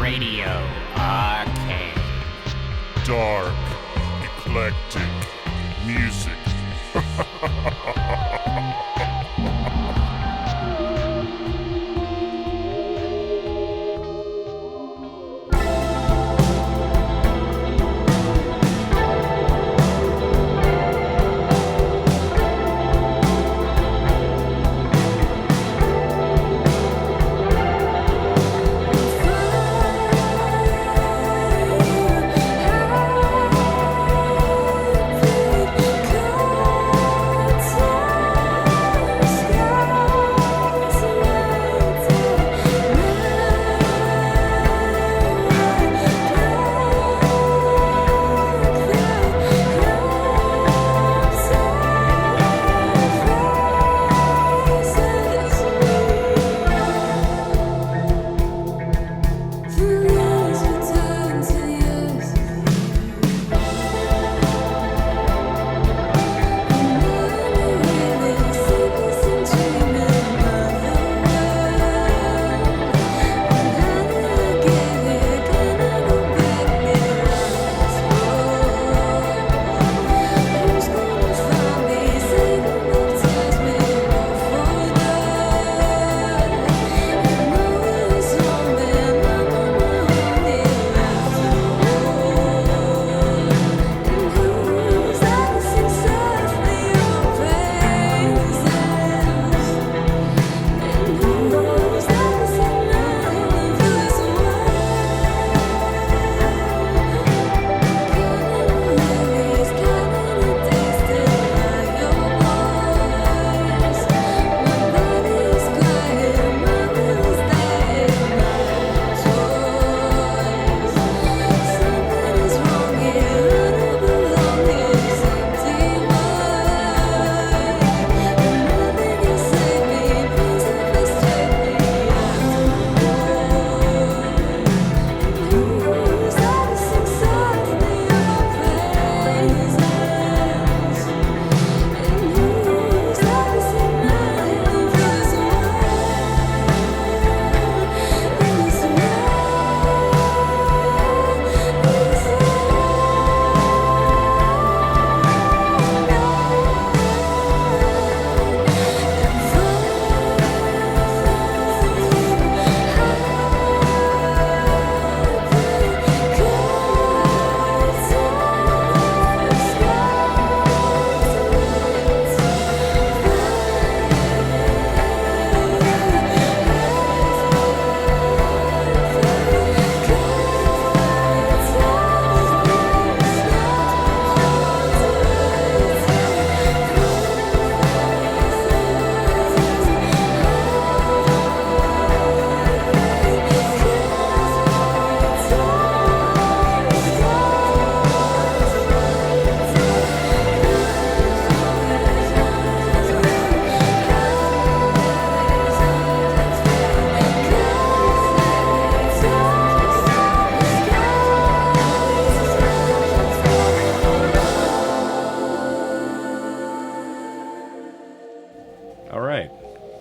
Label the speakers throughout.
Speaker 1: Radio Arcane.
Speaker 2: Dark, eclectic music.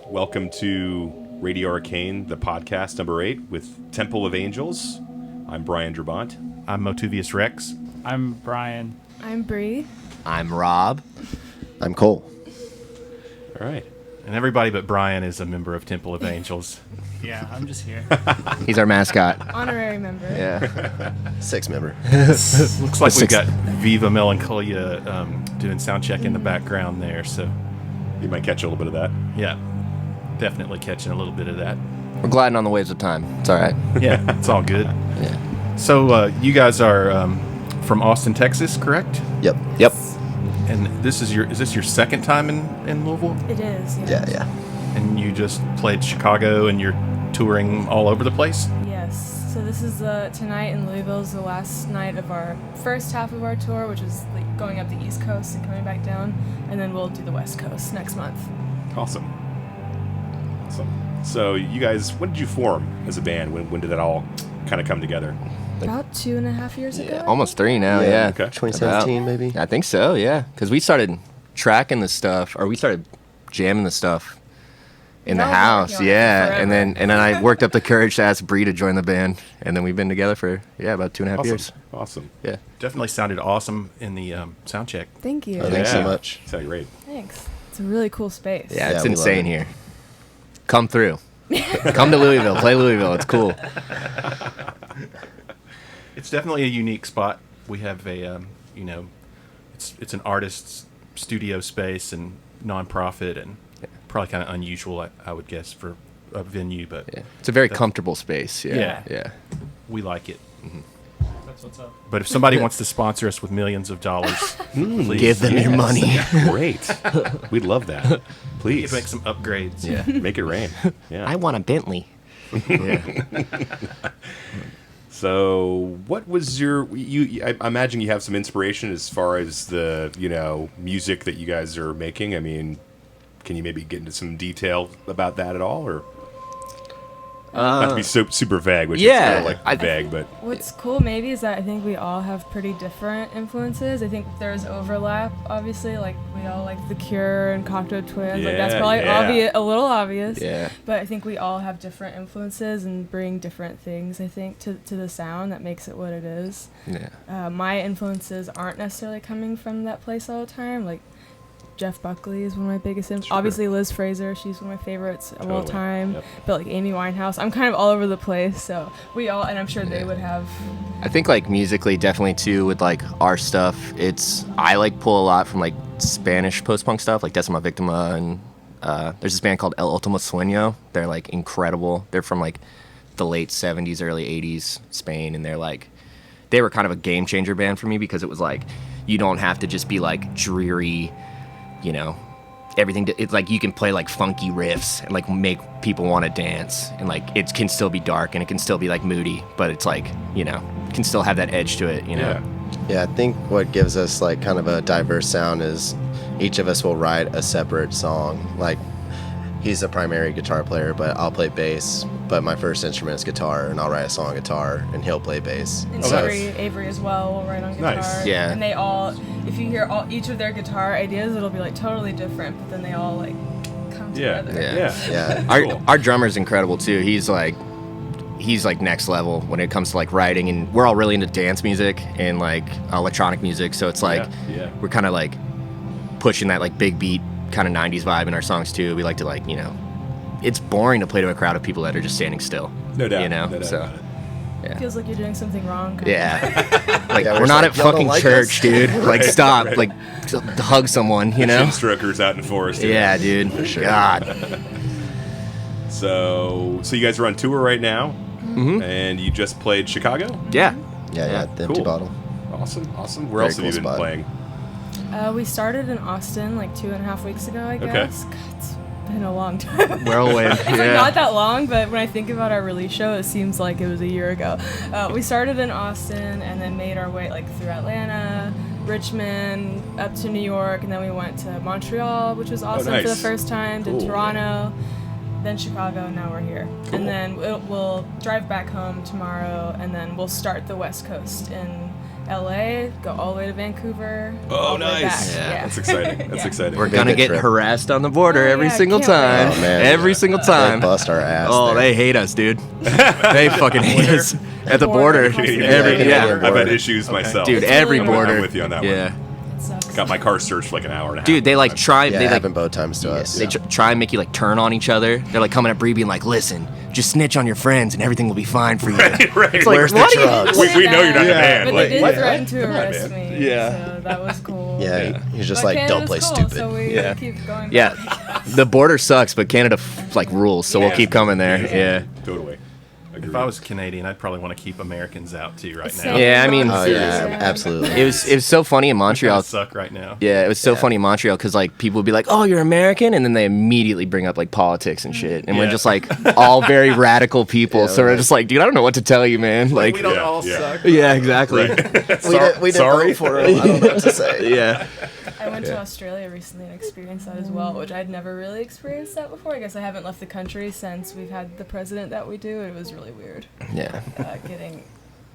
Speaker 3: Welcome to Radio Arcane, the podcast number 8 with Temple of Angels. I'm Brian Drabant.
Speaker 4: I'm Motuvius Rex.
Speaker 5: I'm Brian.
Speaker 6: I'm Bree.
Speaker 7: I'm Rob.
Speaker 8: I'm Cole.
Speaker 3: All right.
Speaker 4: And everybody but Brian is a member of Temple of Angels.
Speaker 5: Yeah, I'm just here.
Speaker 8: He's our mascot.
Speaker 6: Honorary member.
Speaker 8: Yeah. 6th member.
Speaker 4: Looks like we've
Speaker 8: Sixth.
Speaker 4: got Vyva Melinkolya doing sound check in the background there. So,
Speaker 3: You might catch a little bit of that.
Speaker 4: yeah, definitely catching a little bit of that.
Speaker 8: We're gliding on the waves of time. It's all right.
Speaker 4: Yeah, it's all good.
Speaker 8: Yeah.
Speaker 4: So, you guys are from Austin, Texas, correct?
Speaker 8: Yep.
Speaker 4: And is this your second time in Louisville?
Speaker 6: It is. Yes.
Speaker 8: Yeah.
Speaker 4: And you just played Chicago and you're touring all over the place?
Speaker 6: Yes. So this is tonight in Louisville is the last night of our first half of our tour, which is like going up the East Coast and coming back down, and then we'll do the West Coast next month.
Speaker 3: Awesome. So you guys, when did you form as a band? When did that all kind of come together?
Speaker 6: About 2.5 years ago.
Speaker 8: Almost 3 now, yeah.
Speaker 3: Okay.
Speaker 7: 2017, maybe?
Speaker 8: I think so, yeah. Because we started tracking the stuff, or we started jamming the stuff in the
Speaker 6: That was
Speaker 8: house.
Speaker 6: working on it
Speaker 8: Yeah,
Speaker 6: forever.
Speaker 8: and then I worked up the courage to ask Bree to join the band, and then we've been together for about 2.5 years.
Speaker 3: Awesome.
Speaker 8: Yeah.
Speaker 4: Definitely sounded awesome in the sound check.
Speaker 6: Thank you.
Speaker 7: Oh, thanks so
Speaker 3: Yeah.
Speaker 7: much.
Speaker 3: Sound great.
Speaker 6: Thanks. It's a really cool space.
Speaker 8: Yeah,
Speaker 7: Yeah,
Speaker 8: it's
Speaker 7: we love
Speaker 8: insane
Speaker 7: it.
Speaker 8: here. Come through. Come to Louisville. Play Louisville. It's cool.
Speaker 4: It's definitely a unique spot. We have a, it's an artist's studio space and nonprofit, and probably kind of unusual, I would guess, for a venue. But
Speaker 8: Yeah. It's a very comfortable space.
Speaker 4: Yeah.
Speaker 8: Yeah.
Speaker 4: we like it.
Speaker 5: That's what's up.
Speaker 4: But if somebody wants to sponsor us with millions of dollars, please
Speaker 8: Give them your money.
Speaker 3: Great. We'd love that.
Speaker 4: We
Speaker 3: Please.
Speaker 4: can make some upgrades.
Speaker 8: Yeah.
Speaker 3: Make it rain. Yeah.
Speaker 8: I want a Bentley. Yeah.
Speaker 3: So, what was your? I imagine you have some inspiration as far as the music that you guys are making. I mean, can you maybe get into some detail about that at all, or not to be super vague, which is
Speaker 8: yeah,
Speaker 3: kind of like vague, but
Speaker 6: What's cool maybe is that I think we all have pretty different influences. I think there's overlap, obviously. Like we all like The Cure and Cocteau Twins. Like that's
Speaker 3: Yeah,
Speaker 6: probably
Speaker 3: yeah.
Speaker 6: a little obvious.
Speaker 8: Yeah.
Speaker 6: But I think we all have different influences and bring different things. I think to the sound that makes it what it is.
Speaker 8: Yeah.
Speaker 6: My influences aren't necessarily coming from that place all the time. Like Jeff Buckley is one of my biggest influences.
Speaker 3: Sure.
Speaker 6: Obviously Liz Fraser, she's one of my favorites of all
Speaker 3: Totally.
Speaker 6: time.
Speaker 3: Yep.
Speaker 6: But like Amy Winehouse, I'm kind of all over the place. So we all, and I'm sure they would have.
Speaker 8: I think like musically, definitely too, with like our stuff, I like pull a lot from like Spanish post-punk stuff, like Decima Victima, and there's this band called El Último Sueño. They're like incredible. They're from like the late 70s, early 80s Spain, and they were kind of a game changer band for me because it was like, you don't have to just be like dreary, everything. It's like you can play like funky riffs and like make people want to dance, and like it can still be dark and it can still be like moody, but it's like, can still have that edge to it,
Speaker 3: yeah.
Speaker 7: Yeah, I think what gives us like kind of a diverse sound is each of us will write a separate song. Like he's a primary guitar player, but I'll play bass. But my first instrument is guitar, and I'll write a song on guitar, and he'll play bass.
Speaker 6: And
Speaker 3: Oh, nice.
Speaker 6: Avery as well will write on guitar.
Speaker 3: Nice.
Speaker 8: Yeah.
Speaker 6: And they all, if you hear each of their guitar ideas, it'll be like totally different, but then they all like come
Speaker 3: Yeah.
Speaker 6: together.
Speaker 3: Yeah.
Speaker 7: Yeah.
Speaker 3: Cool.
Speaker 8: Our drummer's incredible too. He's like next level when it comes to like writing, and we're all really into dance music and like electronic music, so it's like
Speaker 3: Yeah.
Speaker 8: we're kind of like pushing that like big beat kind of 90s vibe in our songs too. We like to like, it's boring to play to a crowd of people that are just standing still.
Speaker 3: No doubt.
Speaker 8: No
Speaker 3: doubt
Speaker 8: so
Speaker 3: about it.
Speaker 6: It feels like you're doing something wrong. kind of.
Speaker 8: yeah. Like
Speaker 7: Yeah,
Speaker 8: we're not
Speaker 7: like,
Speaker 8: at
Speaker 7: y'all don't
Speaker 8: fucking
Speaker 7: like
Speaker 8: church,
Speaker 7: us?
Speaker 8: dude. Like stop,
Speaker 3: right.
Speaker 8: like hug someone,
Speaker 3: Shin strokers out in the forest.
Speaker 8: Yeah, dude. For
Speaker 7: sure.
Speaker 8: God.
Speaker 3: So you guys are on tour right now, and you just played Chicago.
Speaker 8: Yeah.
Speaker 7: Yeah, the empty
Speaker 3: Cool.
Speaker 7: bottle.
Speaker 3: Awesome. Where
Speaker 7: Very
Speaker 3: else have you
Speaker 7: cool
Speaker 3: been
Speaker 7: spot.
Speaker 3: playing?
Speaker 6: We started in Austin like 2.5 weeks ago, I
Speaker 3: Okay.
Speaker 6: guess. God, it's been a long time.
Speaker 8: Whirlwind.
Speaker 6: It's like not that long, but when I think about our release show, it seems like it was a year ago. We started in Austin and then made our way like through Atlanta, Richmond, up to New York, and then we went to Montreal, which was awesome for the
Speaker 3: nice.
Speaker 6: first time,
Speaker 3: Cool.
Speaker 6: to Toronto, then Chicago, and now we're here.
Speaker 3: Cool.
Speaker 6: And then we'll drive back home tomorrow, and then we'll start the West Coast in LA, go all the way to Vancouver. all the way back.
Speaker 8: Yeah.
Speaker 3: That's exciting. That's
Speaker 6: Yeah.
Speaker 3: exciting.
Speaker 8: We're
Speaker 7: Big
Speaker 8: gonna
Speaker 7: good
Speaker 8: get
Speaker 7: trip.
Speaker 8: harassed on the border
Speaker 6: Oh,
Speaker 8: every
Speaker 6: yeah,
Speaker 8: single
Speaker 6: can't
Speaker 8: time.
Speaker 6: wait.
Speaker 7: Oh, man.
Speaker 8: Every single time.
Speaker 7: They bust our ass.
Speaker 8: Oh,
Speaker 7: there.
Speaker 8: they hate us, dude. They fucking hate us at the border.
Speaker 6: Border.
Speaker 3: I've had
Speaker 7: border.
Speaker 3: issues myself.
Speaker 8: Dude,
Speaker 6: It's
Speaker 8: every
Speaker 6: really
Speaker 8: border.
Speaker 3: I'm with you on that one.
Speaker 8: Yeah,
Speaker 6: It sucks.
Speaker 3: Got my car searched for like an hour and a half.
Speaker 8: dude, they like try.
Speaker 7: Yeah,
Speaker 8: they
Speaker 7: it
Speaker 8: like
Speaker 7: happened both times to us.
Speaker 8: they try and make you like turn on each other. They're like coming at Bree, being like, "Listen, just snitch on your friends, and everything will be fine for you."
Speaker 3: right.
Speaker 8: It's like,
Speaker 7: Where's the
Speaker 8: what are you-
Speaker 7: drugs?
Speaker 3: we know you're not the band.
Speaker 6: But
Speaker 3: Like,
Speaker 6: they did
Speaker 3: what?
Speaker 6: threaten to
Speaker 3: Come on,
Speaker 6: arrest
Speaker 3: man.
Speaker 6: me.
Speaker 8: Yeah.
Speaker 6: So that was cool.
Speaker 7: Yeah, he's just
Speaker 6: But
Speaker 7: like, don't
Speaker 6: Canada's
Speaker 7: play
Speaker 6: cool,
Speaker 7: stupid.
Speaker 6: So we
Speaker 8: Yeah.
Speaker 6: keep going back.
Speaker 8: Yeah, the border sucks, but Canada like rules, so we'll keep coming there. Yeah.
Speaker 3: Totally.
Speaker 4: If I was Canadian, I'd probably want to keep Americans out too right now.
Speaker 6: Same.
Speaker 8: Yeah, I mean,
Speaker 7: Oh,
Speaker 6: Seriously.
Speaker 7: yeah, absolutely.
Speaker 8: it was so funny in
Speaker 4: Kinda
Speaker 8: Montreal.
Speaker 4: suck right now.
Speaker 8: Yeah, it was so funny in Montreal because like people would be like, "Oh, you're American," and then they immediately bring up like politics and shit, and we're
Speaker 4: Yeah.
Speaker 8: just like all very radical people.
Speaker 7: Yeah,
Speaker 8: so we're
Speaker 7: right.
Speaker 8: just like, dude, I don't know what to tell you, man. Like,
Speaker 4: we don't
Speaker 3: Yeah,
Speaker 4: all
Speaker 3: yeah.
Speaker 4: suck.
Speaker 8: yeah, exactly.
Speaker 7: We didn't
Speaker 3: sorry.
Speaker 7: vote for him. I don't know what to say.
Speaker 8: Yeah,
Speaker 6: I went to Australia recently and experienced that as well, which I'd never really experienced that before. I guess I haven't left the country since we've had the president that we do. It was really weird
Speaker 8: yeah.
Speaker 6: getting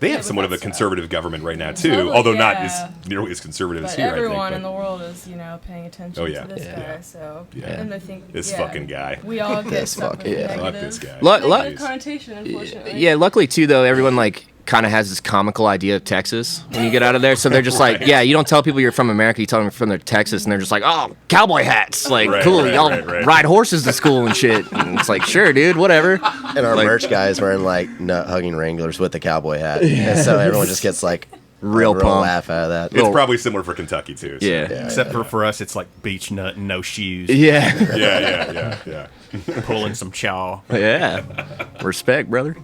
Speaker 3: They have
Speaker 6: with
Speaker 3: somewhat of
Speaker 6: that
Speaker 3: a
Speaker 6: stuff.
Speaker 3: conservative government right now too,
Speaker 6: Totally,
Speaker 3: although not
Speaker 6: yeah.
Speaker 3: as nearly as conservative as
Speaker 6: But
Speaker 3: here.
Speaker 6: everyone
Speaker 3: I think.
Speaker 6: in the world is, paying attention
Speaker 3: Oh, yeah.
Speaker 6: to this
Speaker 3: Yeah.
Speaker 6: guy. So,
Speaker 3: Yeah.
Speaker 6: and I think
Speaker 3: This
Speaker 6: yeah,
Speaker 3: fucking guy.
Speaker 6: We all get
Speaker 7: This
Speaker 6: stuck
Speaker 7: fuck-
Speaker 6: with
Speaker 7: yeah.
Speaker 3: Fuck
Speaker 6: negative,
Speaker 3: this guy.
Speaker 6: negative connotation, unfortunately.
Speaker 8: Yeah, luckily too though, everyone like kind of has this comical idea of Texas when you get out of there. So they're just like, yeah, you don't tell people you're from America, you tell them you're from Texas, and they're just like, oh, cowboy hats, like
Speaker 3: Right,
Speaker 8: cool,
Speaker 3: right,
Speaker 8: y'all
Speaker 3: right.
Speaker 8: ride horses to school and shit. And it's like, sure, dude, whatever.
Speaker 7: And our
Speaker 8: Like-
Speaker 7: merch guy is wearing like nut hugging Wranglers with the cowboy hat, and so everyone just gets like
Speaker 8: Real
Speaker 7: a
Speaker 8: pump.
Speaker 7: laugh out of that.
Speaker 3: It's probably similar for Kentucky too. So.
Speaker 8: Yeah.
Speaker 4: Except for us, it's like beach nut and no shoes,
Speaker 8: Yeah.
Speaker 3: Yeah.
Speaker 4: pulling some chaw.
Speaker 8: Yeah. Respect, brother.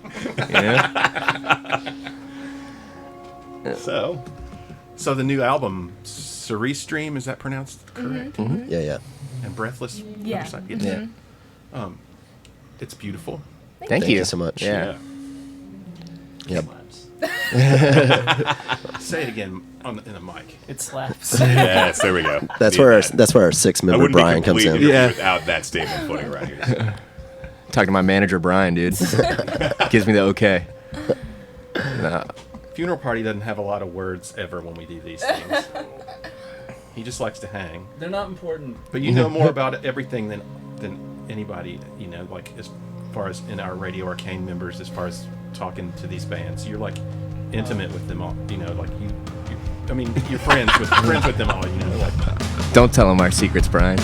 Speaker 8: Yeah.
Speaker 4: So the new album, Cerise Stream, is that pronounced correct?
Speaker 7: Yeah.
Speaker 6: Mm-hmm.
Speaker 4: And Breathless?
Speaker 6: Yeah.
Speaker 4: Other side?
Speaker 8: Yeah.
Speaker 4: It's beautiful.
Speaker 8: Thank you
Speaker 7: so much.
Speaker 8: Yeah.
Speaker 7: Yep.
Speaker 4: Say it again in the mic.
Speaker 5: It slaps.
Speaker 3: Yes, there we go.
Speaker 7: That's
Speaker 3: Need
Speaker 7: where
Speaker 3: that.
Speaker 7: our
Speaker 3: I
Speaker 7: 6-member
Speaker 3: wouldn't
Speaker 7: Brian
Speaker 3: be
Speaker 7: comes
Speaker 3: complete
Speaker 7: in.
Speaker 8: Yeah.
Speaker 3: without that statement floating around here. So.
Speaker 8: Talking to my manager, Brian, dude. Gives me the okay. No.
Speaker 4: Funeral Party doesn't have a lot of words ever when we do these things. He just likes to hang.
Speaker 5: They're not important.
Speaker 4: But you know more about everything than anybody, like as far as in our Radio Arcane members, as far as talking to these bands. You're like intimate with them all, like you're friends with them all, like.
Speaker 8: Don't tell him our secrets, Brian.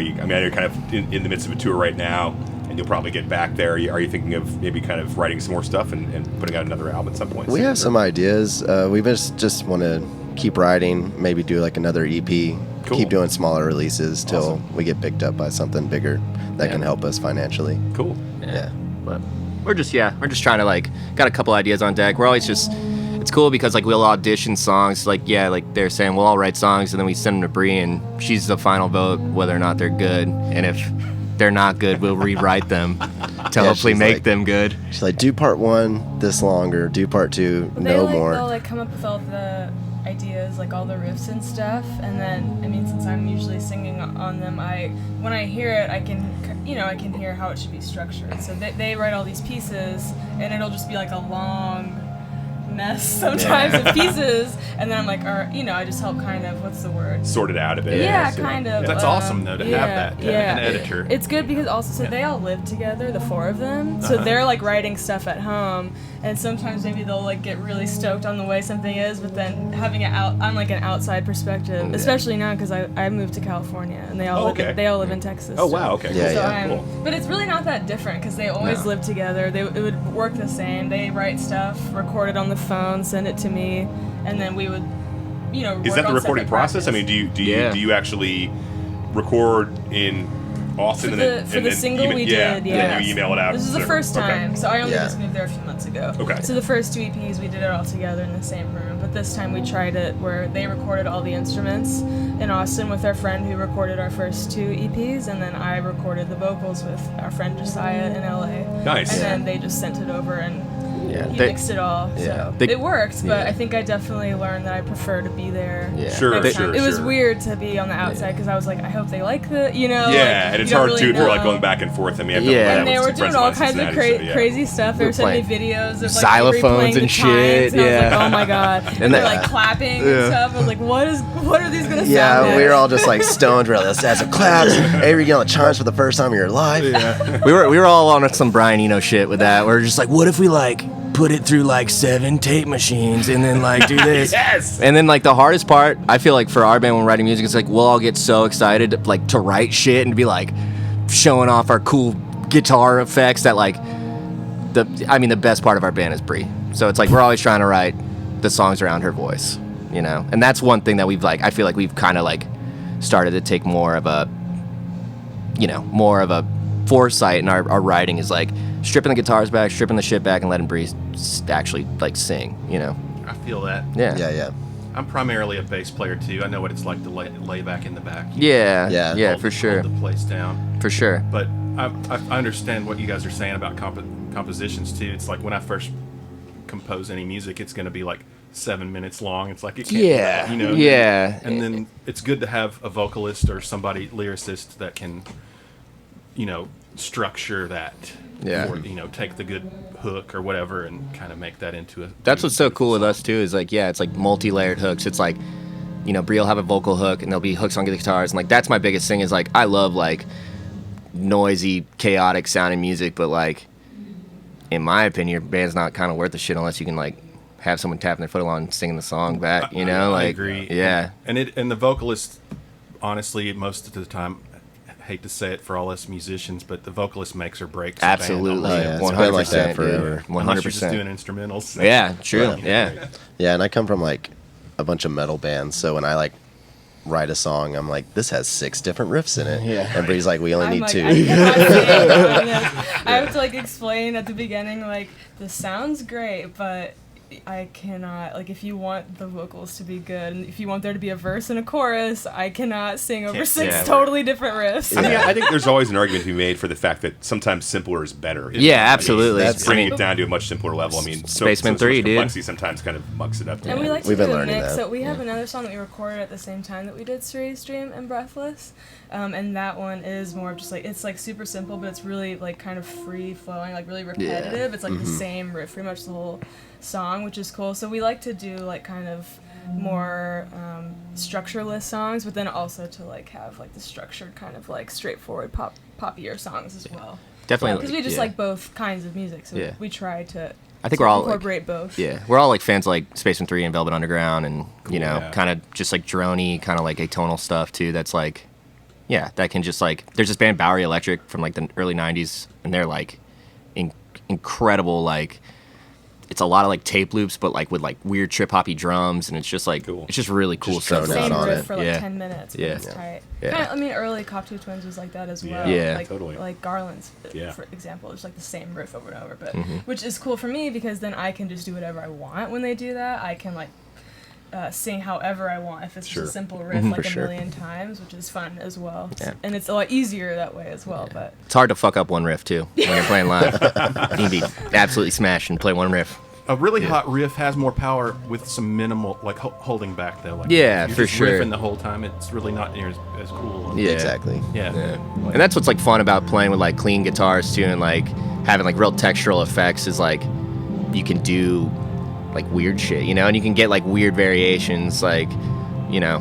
Speaker 3: you? I mean, you're kind of in the midst of a tour right now, and you'll probably get back there. Are you thinking of maybe kind of writing some more stuff and putting out another album at some point?
Speaker 7: We have some ideas. We just want to keep writing, maybe do like another EP,
Speaker 3: Cool.
Speaker 7: keep doing smaller releases till
Speaker 3: Awesome.
Speaker 7: we get picked up by something bigger that can help us financially.
Speaker 3: Cool.
Speaker 7: Yeah.
Speaker 8: But we're just trying to like got a couple ideas on deck. We're always just it's cool because like we'll audition songs like they're saying we'll all write songs and then we send them to Bree and she's the final vote whether or not they're good, and if they're not good we'll rewrite them to hopefully
Speaker 7: she's
Speaker 8: make
Speaker 7: like-
Speaker 8: them good.
Speaker 7: She's like, do part 1 this longer, do part 2 no more.
Speaker 6: They'll like come up with all the ideas, like all the riffs and stuff, and then I mean, since I'm usually singing on them, when I hear it, I can hear how it should be structured. So they write all these pieces, and it'll just be like a long mess sometimes of pieces, and then I'm like, I just help kind of, what's the word?
Speaker 3: Sort it out a bit.
Speaker 6: Yeah,
Speaker 3: So-
Speaker 6: kind of.
Speaker 4: That's awesome though to have that an editor.
Speaker 6: It's good because also they all live together, the 4 of them. So they're like writing stuff at home, and sometimes maybe they'll like get really stoked on the way something is, but then having it out on like an outside perspective, especially now because I moved to California and they all live in Texas.
Speaker 3: Oh wow. Okay.
Speaker 7: Yeah,
Speaker 3: cool.
Speaker 7: yeah.
Speaker 3: Cool.
Speaker 6: But it's really not that different because they always live together. It would work the same. They write stuff, record it on the phone, send it to me, and then we would,
Speaker 3: Is
Speaker 6: work
Speaker 3: that the
Speaker 6: on
Speaker 3: recording
Speaker 6: separate
Speaker 3: process? I
Speaker 6: practice.
Speaker 3: mean, do you actually record in Austin
Speaker 6: For
Speaker 3: and
Speaker 6: the,
Speaker 3: then
Speaker 6: for
Speaker 3: and
Speaker 6: the
Speaker 3: then
Speaker 6: single
Speaker 3: email,
Speaker 6: we
Speaker 3: yeah,
Speaker 6: did,
Speaker 3: and
Speaker 6: yeah.
Speaker 3: then you email it out.
Speaker 6: This is the
Speaker 3: to-
Speaker 6: first
Speaker 3: okay.
Speaker 6: time, so I only
Speaker 7: Yeah.
Speaker 6: just moved there a few months ago.
Speaker 3: Okay.
Speaker 6: So the first 2 EPs we did it all together in the same room, but this time we tried it where they recorded all the instruments in Austin with our friend who recorded our first 2 EPs, and then I recorded the vocals with our friend Josiah in LA.
Speaker 3: Nice.
Speaker 6: And then they just sent it over and he
Speaker 8: They-
Speaker 6: mixed it all.
Speaker 7: Yeah.
Speaker 6: So
Speaker 8: They-
Speaker 6: it worked, but
Speaker 7: yeah.
Speaker 6: I think I definitely learned that I prefer to be there.
Speaker 7: Yeah.
Speaker 3: Sure,
Speaker 6: next
Speaker 3: sure,
Speaker 6: time. It was
Speaker 3: sure.
Speaker 6: weird to be on the outside because I was like, I hope they like
Speaker 3: Yeah, and it's
Speaker 6: you don't
Speaker 3: hard
Speaker 6: really
Speaker 3: too for like
Speaker 6: know.
Speaker 3: going back and forth. I mean, I've
Speaker 8: Yeah.
Speaker 3: done
Speaker 6: And they
Speaker 3: that
Speaker 6: were
Speaker 3: with some
Speaker 6: doing
Speaker 3: friends
Speaker 6: all
Speaker 3: of mine
Speaker 6: kinds
Speaker 3: in
Speaker 6: of
Speaker 3: Cincinnati, so, yeah.
Speaker 6: crazy stuff. They were sending me videos of like
Speaker 8: xylophones
Speaker 6: replaying the
Speaker 8: and
Speaker 6: chimes,
Speaker 8: shit,
Speaker 6: and I was
Speaker 8: yeah.
Speaker 6: like, oh my god.
Speaker 8: And
Speaker 6: And they're
Speaker 8: that-
Speaker 6: like clapping and stuff. I was like, what are these gonna sound
Speaker 7: Yeah,
Speaker 6: like?
Speaker 7: we were all just like stoned. We're like, let's add some claps. Hey, you get on the chimes for the first time in your life.
Speaker 8: we were all on some Brian Eno shit with that. We're just like, what if we like put it through like 7 tape machines and then like do this?
Speaker 3: Yes!
Speaker 8: And then like the hardest part, I feel like for our band when we're writing music, it's like we'll all get so excited to write shit and be like showing off our cool guitar effects that like the best part of our band is Bree. So it's like we're always trying to write the songs around her voice, And that's one thing that I feel like we've kind of like started to take more of a foresight in our writing is like stripping the guitars back, stripping the shit back, and letting Bree actually like sing.
Speaker 4: I feel that.
Speaker 8: Yeah.
Speaker 7: Yeah.
Speaker 4: I'm primarily a bass player too. I know what it's like to lay back in the back.
Speaker 8: Yeah.
Speaker 7: Yeah.
Speaker 8: Yeah.
Speaker 4: Hold-
Speaker 8: For sure.
Speaker 4: Hold the place down.
Speaker 8: For sure.
Speaker 4: But I understand what you guys are saying about compositions too. It's like when I first compose any music, it's going to be like 7 minutes long. It's like it can't
Speaker 8: Yeah.
Speaker 4: be that,
Speaker 8: Yeah.
Speaker 4: And then it's good to have a vocalist or somebody lyricist that can, structure that.
Speaker 8: Yeah.
Speaker 4: Or, take the good hook or whatever and kind of make that into a.
Speaker 8: That's what's so
Speaker 4: beautiful
Speaker 8: cool with
Speaker 4: song.
Speaker 8: us too is like it's like multi-layered hooks. It's like Bree will have a vocal hook and there'll be hooks on the guitars, and like that's my biggest thing is like I love like noisy, chaotic sounding music, but like in my opinion, your band's not kind of worth the shit unless you can like have someone tapping their foot along and singing the song back.
Speaker 4: I agree.
Speaker 8: Yeah.
Speaker 4: And the vocalist, honestly, most of the time, I hate to say it for all us musicians, but the vocalist makes or breaks. a band
Speaker 8: Absolutely.
Speaker 7: Oh,
Speaker 4: almost.
Speaker 7: yeah. It's been like that
Speaker 8: 100%,
Speaker 7: forever.
Speaker 8: dude.
Speaker 4: Unless you're just
Speaker 8: 100%.
Speaker 4: doing instrumentals.
Speaker 8: Yeah. True. Yeah.
Speaker 7: Yeah, and I come from like a bunch of metal bands, so when I like write a song, I'm like, this has 6 different riffs in it.
Speaker 8: Yeah.
Speaker 7: And Bree's like, we only
Speaker 6: I'm
Speaker 7: need
Speaker 6: like,
Speaker 7: 2.
Speaker 6: I cannot say it on this. I have to like explain at the beginning, like, this sounds great, but I cannot, like, if you want the vocals to be good and if you want there to be a verse and a chorus, I cannot sing over
Speaker 4: Can't-
Speaker 6: 6
Speaker 8: yeah.
Speaker 6: totally different riffs.
Speaker 3: I mean, I think there's always an argument to be made for the fact that sometimes simpler is better.
Speaker 8: Yeah, absolutely.
Speaker 3: That's bringing
Speaker 8: I mean-
Speaker 3: it down to a much simpler level. I mean,
Speaker 8: Spaceman 3,
Speaker 3: much
Speaker 8: dude.
Speaker 3: complexity sometimes kind of mucks it up.
Speaker 6: And we like to
Speaker 7: We've
Speaker 6: do
Speaker 7: been
Speaker 6: a
Speaker 7: learning
Speaker 6: mix.
Speaker 7: that.
Speaker 6: So we have another song that we recorded at the same time that we did Cerise Dream and Breathless. And that one is more of just like, it's like super simple, but it's really like kind of free flowing, like really repetitive. It's like the same riff pretty much the whole song, which is cool. So we like to do like kind of more structureless songs, but then also to like have like the structured kind of like straightforward poppier songs as well.
Speaker 8: Definitely.
Speaker 6: Because we just like both kinds of music, so
Speaker 8: Yeah.
Speaker 6: we try to
Speaker 8: I think we're all like,
Speaker 6: incorporate both.
Speaker 8: yeah, we're all like fans of like Spaceman 3 and Velvet Underground and
Speaker 3: Yeah.
Speaker 8: kind of just like droney, kind of like atonal stuff too. That's like yeah, that can just like, there's this band Bowery Electric from like the early 90s, and they're like incredible, like, it's a lot of like tape loops, but like with like weird trip hoppy drums, and it's just like it's just really cool
Speaker 7: Just
Speaker 8: stuff.
Speaker 7: thrown out
Speaker 6: Same
Speaker 7: on
Speaker 6: riff
Speaker 7: it.
Speaker 6: for like
Speaker 8: Yeah.
Speaker 6: 10 minutes.
Speaker 8: Yeah.
Speaker 6: It's tight.
Speaker 8: Yeah.
Speaker 6: Kinda, I mean, early Cocteau Twins was like that as well.
Speaker 8: Yeah.
Speaker 6: Like,
Speaker 3: Totally.
Speaker 6: Like Garland's,
Speaker 3: Yeah.
Speaker 6: for example, it's like the same riff over and over, but
Speaker 8: Mm-hmm.
Speaker 6: which is cool for me because then I can just do whatever I want when they do that. I can like sing however I want if it's
Speaker 3: Sure.
Speaker 6: just a simple riff like
Speaker 8: For sure.
Speaker 6: a million times, which is fun as well.
Speaker 8: Yeah.
Speaker 6: And it's a lot easier that way as well. But
Speaker 8: It's hard to fuck up one riff too when you're playing live. You need to be absolutely smash and play one riff.
Speaker 4: A really hot riff has more power with some minimal, like holding back though. Like,
Speaker 8: Yeah,
Speaker 4: if you're
Speaker 8: for
Speaker 4: just
Speaker 8: sure.
Speaker 4: riffing the whole time, it's really not near as cool.
Speaker 8: Yeah.
Speaker 7: Exactly.
Speaker 4: Yeah.
Speaker 8: And that's what's like fun about playing with like clean guitars too, and like having like real textural effects is like you can do like weird shit, you know, and you can get like weird variations, like, you know.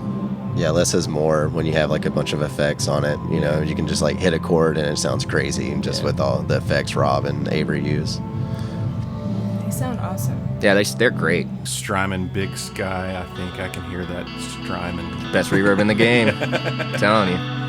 Speaker 7: Yeah, less is more when you have like a bunch of effects on it. You know, you can just like hit a chord and it sounds crazy, just with all the effects Rob and Avery use.
Speaker 6: they sound awesome.
Speaker 8: Yeah, they're great.
Speaker 4: Strymon Big Sky, I think I can hear that Strymon.
Speaker 8: Best reverb in the game. I'm telling you.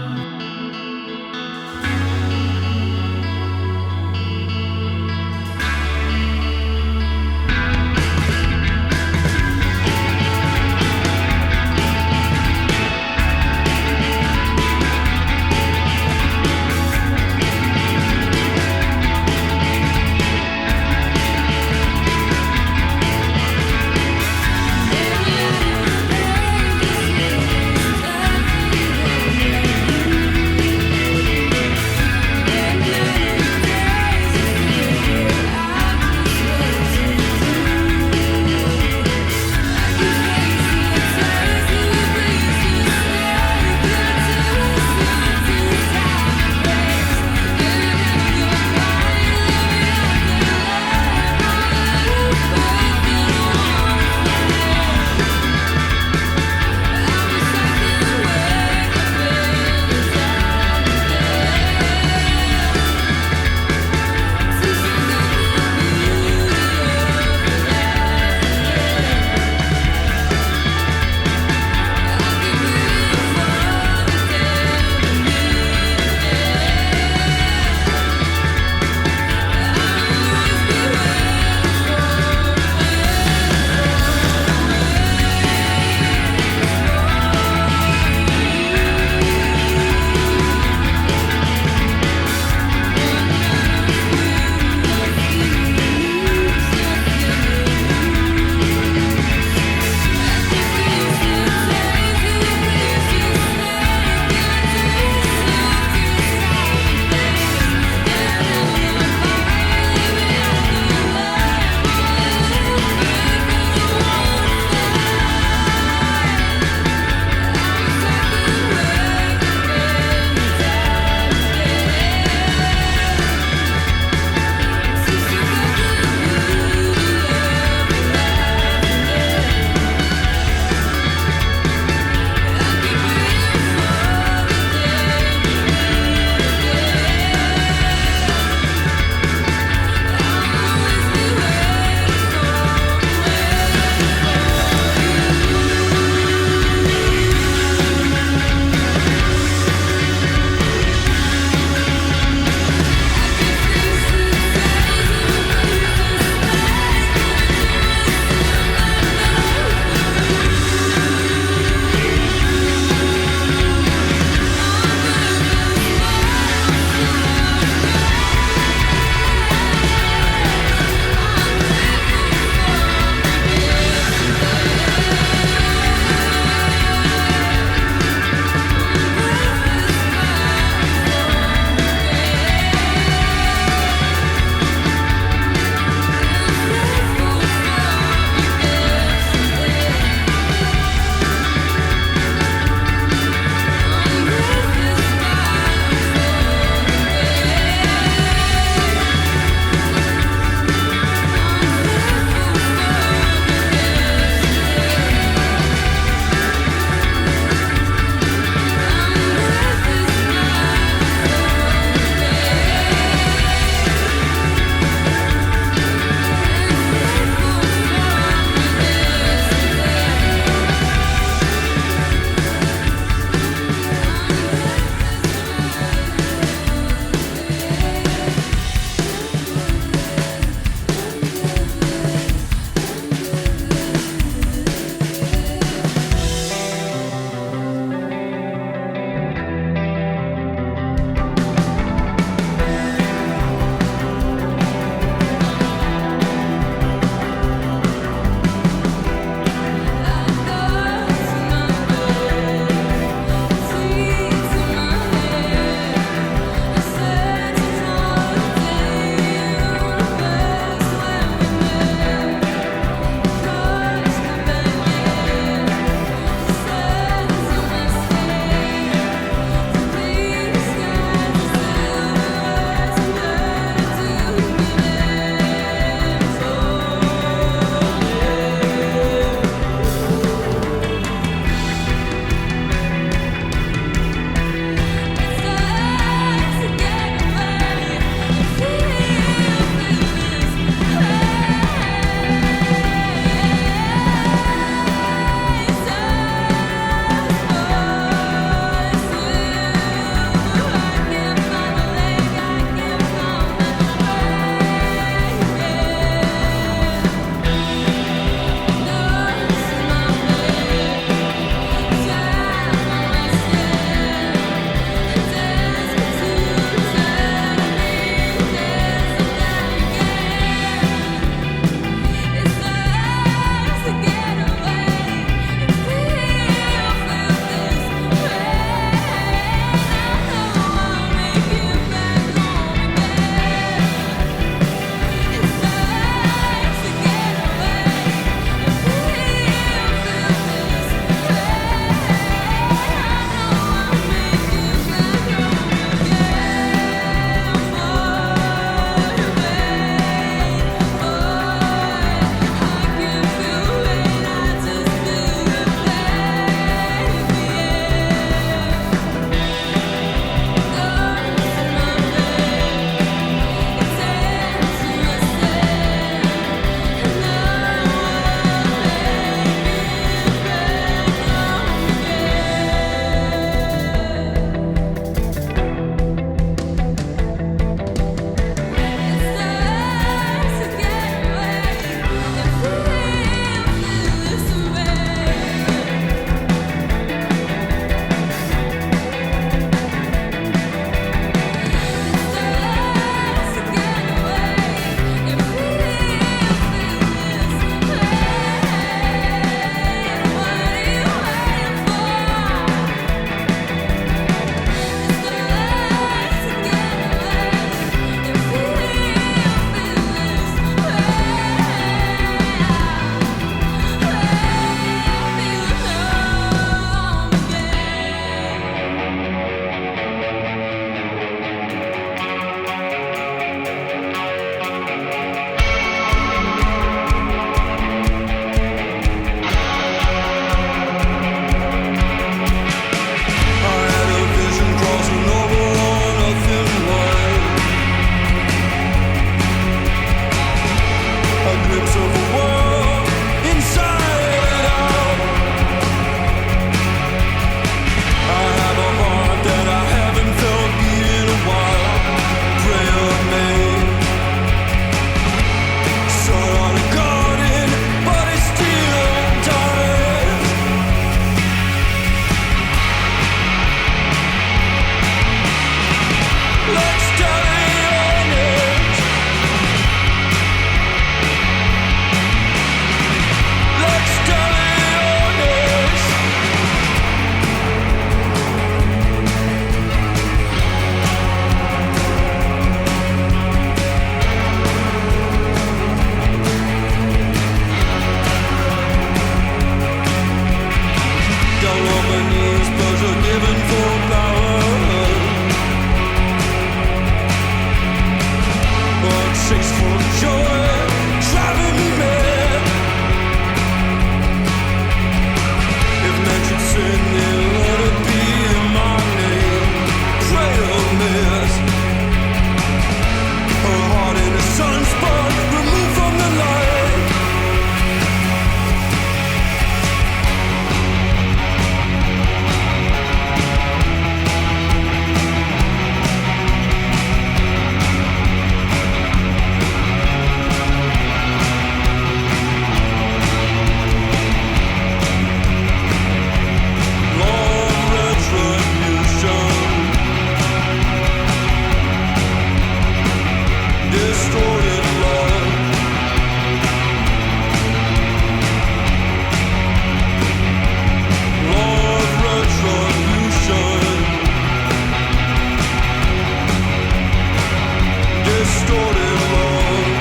Speaker 9: distorted love.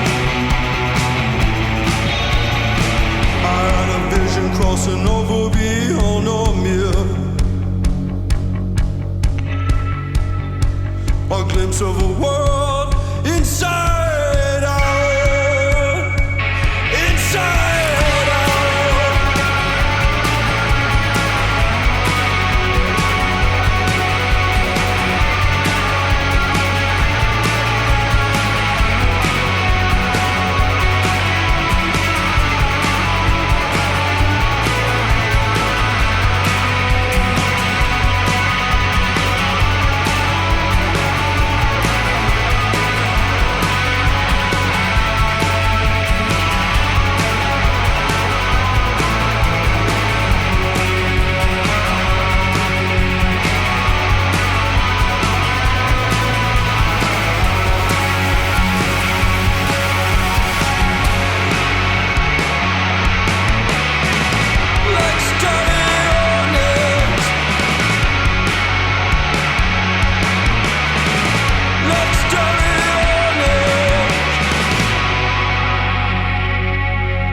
Speaker 9: I had a vision crossing over beyond a mirror, a glimpse of a world inside out, inside out.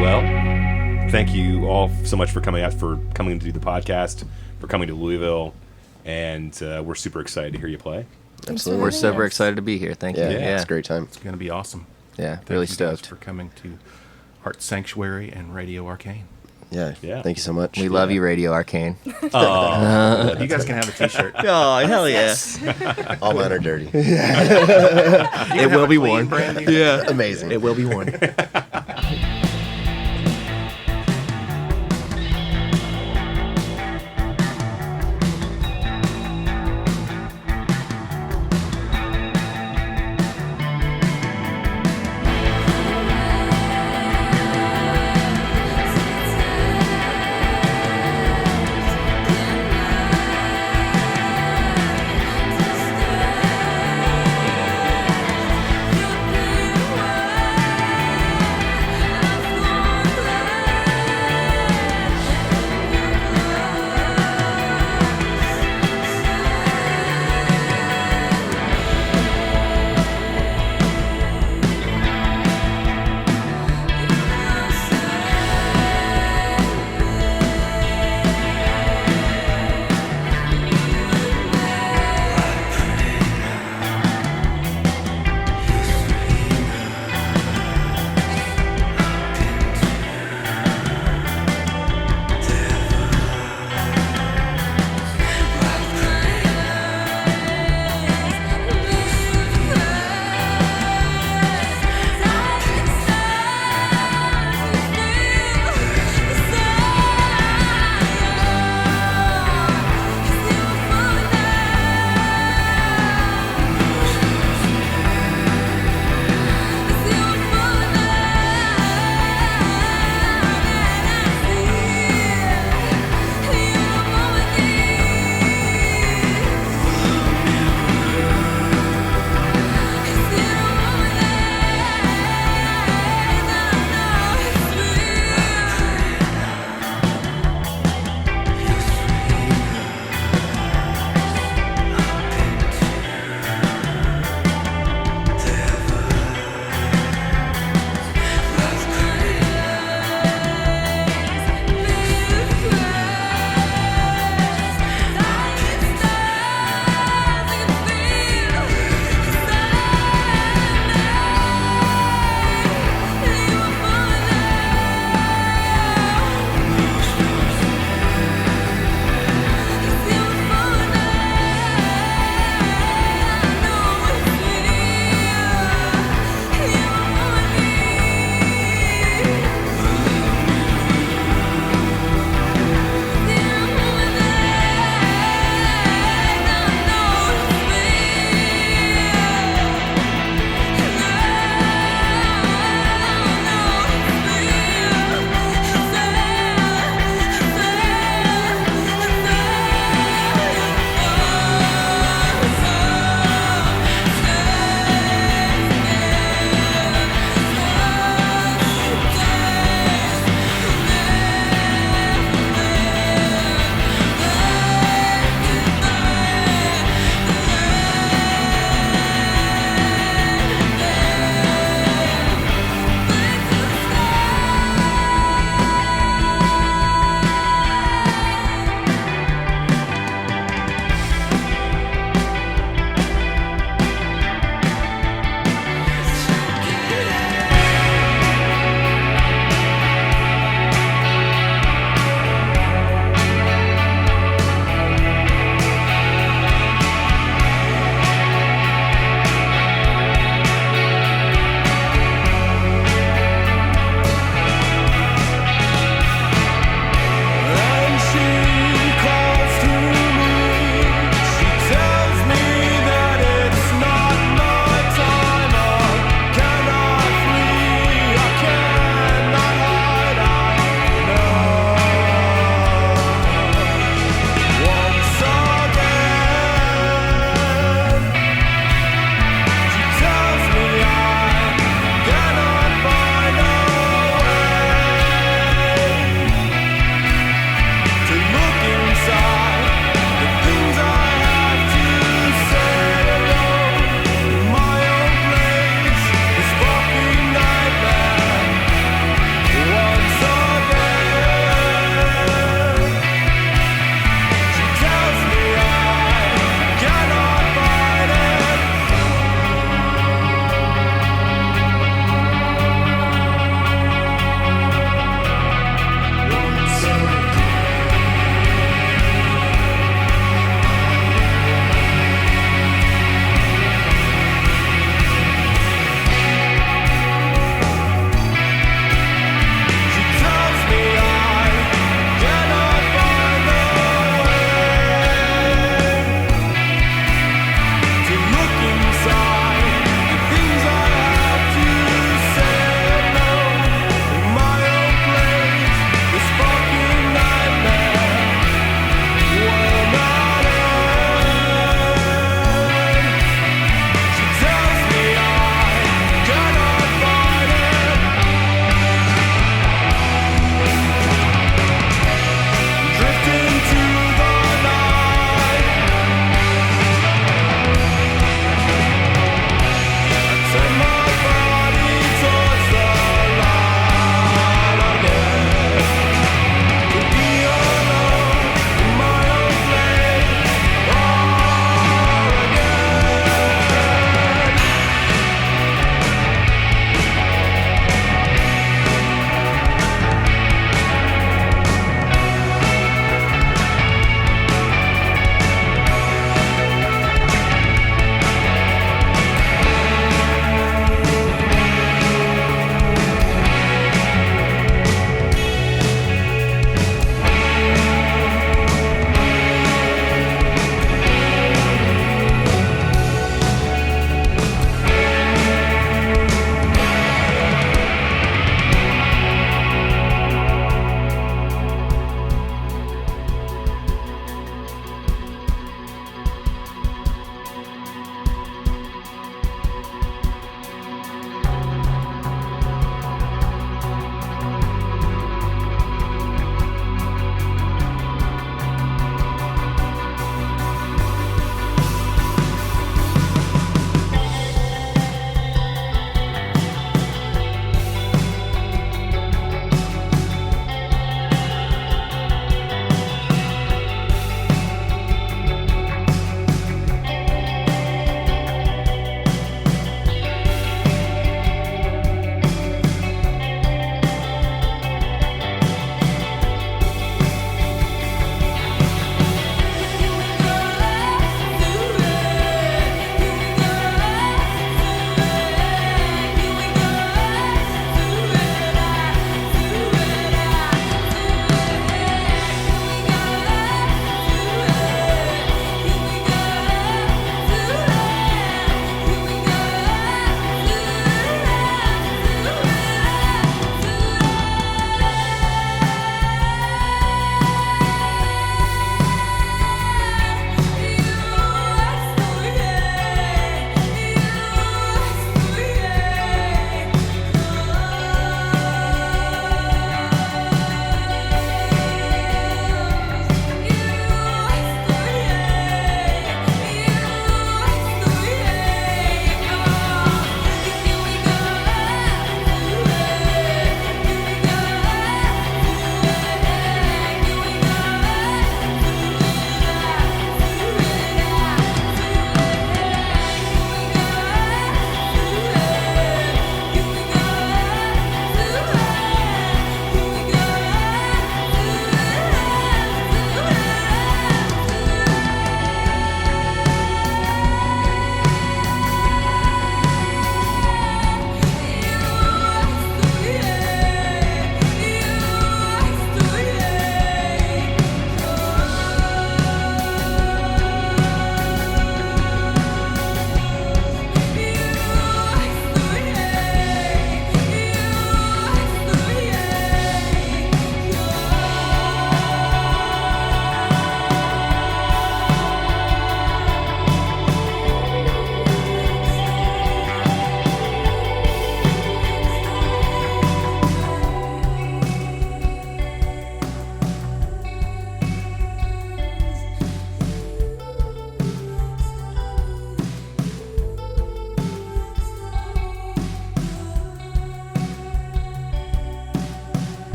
Speaker 3: Well, thank you all so much for coming to do the podcast, for coming to Louisville, and we're super excited to hear you play.
Speaker 7: Absolutely.
Speaker 8: We're super excited to be here. Thank you.
Speaker 7: Yeah, it's a great time.
Speaker 4: It's going to be awesome.
Speaker 7: Yeah,
Speaker 4: Thank
Speaker 7: really
Speaker 4: you guys
Speaker 7: stoked.
Speaker 4: for coming to Art Sanctuary and Radio Arcane.
Speaker 7: Yeah,
Speaker 3: Yeah.
Speaker 7: thank you so much.
Speaker 8: We love you, Radio Arcane.
Speaker 4: You guys can have a T-shirt.
Speaker 8: Oh, hell yeah.
Speaker 7: All mine are dirty.
Speaker 8: It will be worn.
Speaker 7: Yeah, amazing.
Speaker 8: It will be worn.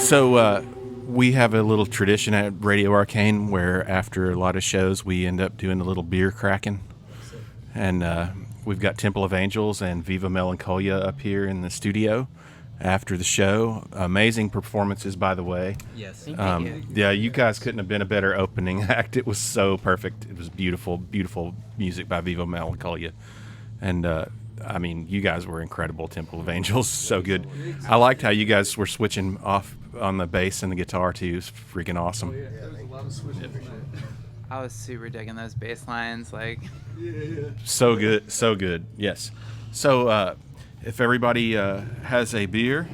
Speaker 4: So we have a little tradition at Radio Arcane where after a lot of shows we end up doing a little beer cracking. And we've got Temple of Angels and Vyva Melinkolya up here in the studio after the show. Amazing performances, by the way.
Speaker 10: Yes.
Speaker 4: Yeah, you guys couldn't have been a better opening act. It was so perfect. It was beautiful, beautiful music by Vyva Melinkolya. And I mean, you guys were incredible, Temple of Angels. So good. I liked how you guys were switching off on the bass and the guitar, too. It was freaking awesome.
Speaker 10: I was super digging those bass lines. Like,
Speaker 4: So good, so good. Yes. So if everybody has a beer.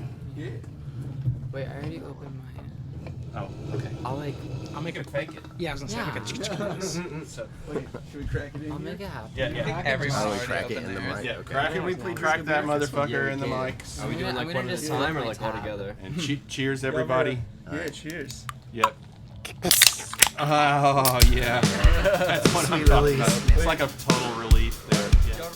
Speaker 10: wait, I already opened mine.
Speaker 4: Oh, okay.
Speaker 5: I'll make it fake it.
Speaker 10: Yeah, I was gonna say,
Speaker 5: Should we crack it in?
Speaker 10: I'll make it happen.
Speaker 4: Yeah.
Speaker 10: Everyone
Speaker 7: Oh, we
Speaker 10: already
Speaker 7: crack it
Speaker 10: opened
Speaker 7: in the
Speaker 10: theirs.
Speaker 7: mic.
Speaker 4: Yeah,
Speaker 7: Okay.
Speaker 4: crack that motherfucker in the mics.
Speaker 11: Are we doing like one at a time or like all together?
Speaker 4: And cheers, everybody.
Speaker 5: Yeah, cheers.
Speaker 4: Yep. Oh, yeah. That's what I'm talking about. It's like a total relief there. Yeah.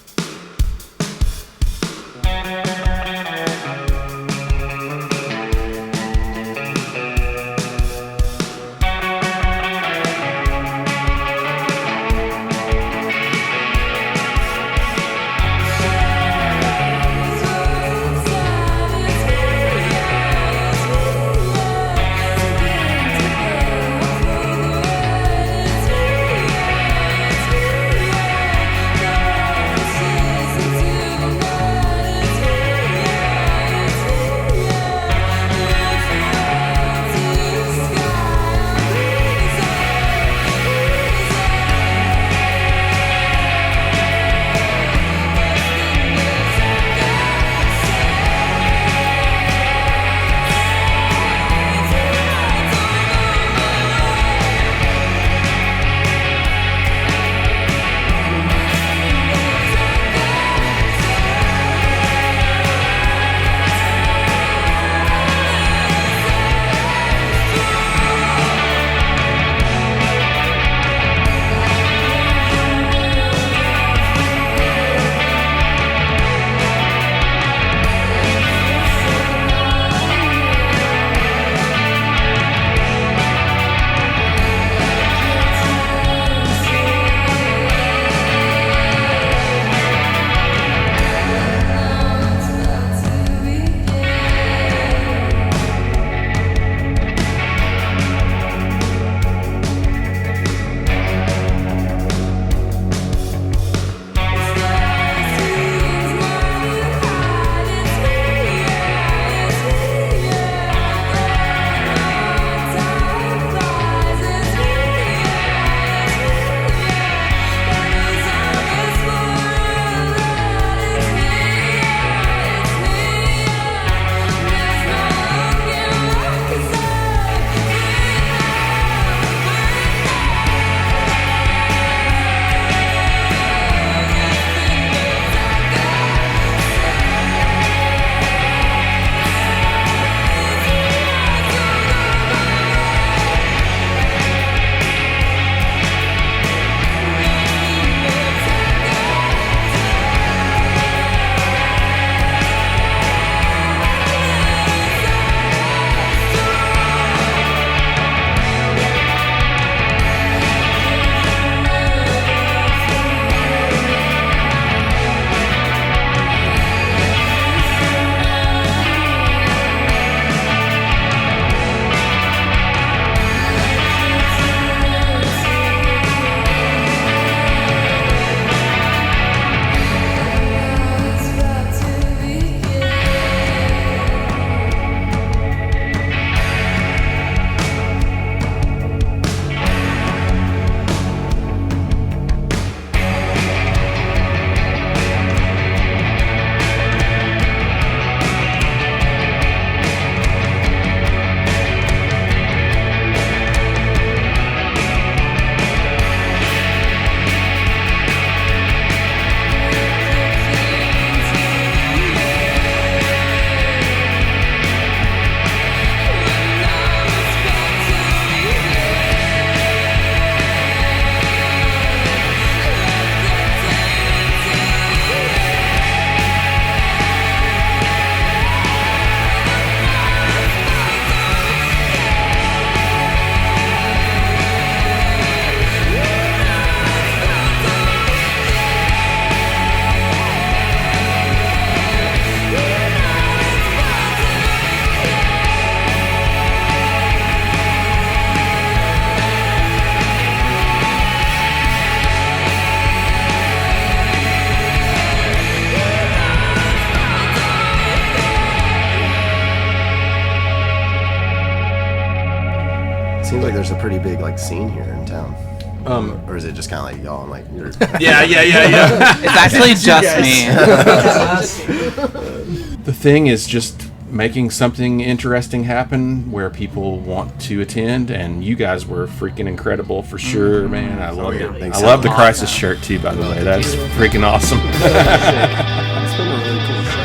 Speaker 7: there's a pretty big like scene here in town. Or is it just kind of like y'all and like you're...
Speaker 4: Yeah.
Speaker 10: It's actually just me.
Speaker 4: The thing is just making something interesting happen where people want to attend, and you guys were freaking incredible for sure, man. I love it.
Speaker 7: Thanks
Speaker 4: I love
Speaker 7: so
Speaker 4: the
Speaker 7: much.
Speaker 4: Crisis shirt too, by the way. That's freaking awesome.
Speaker 7: It's been a really cool show.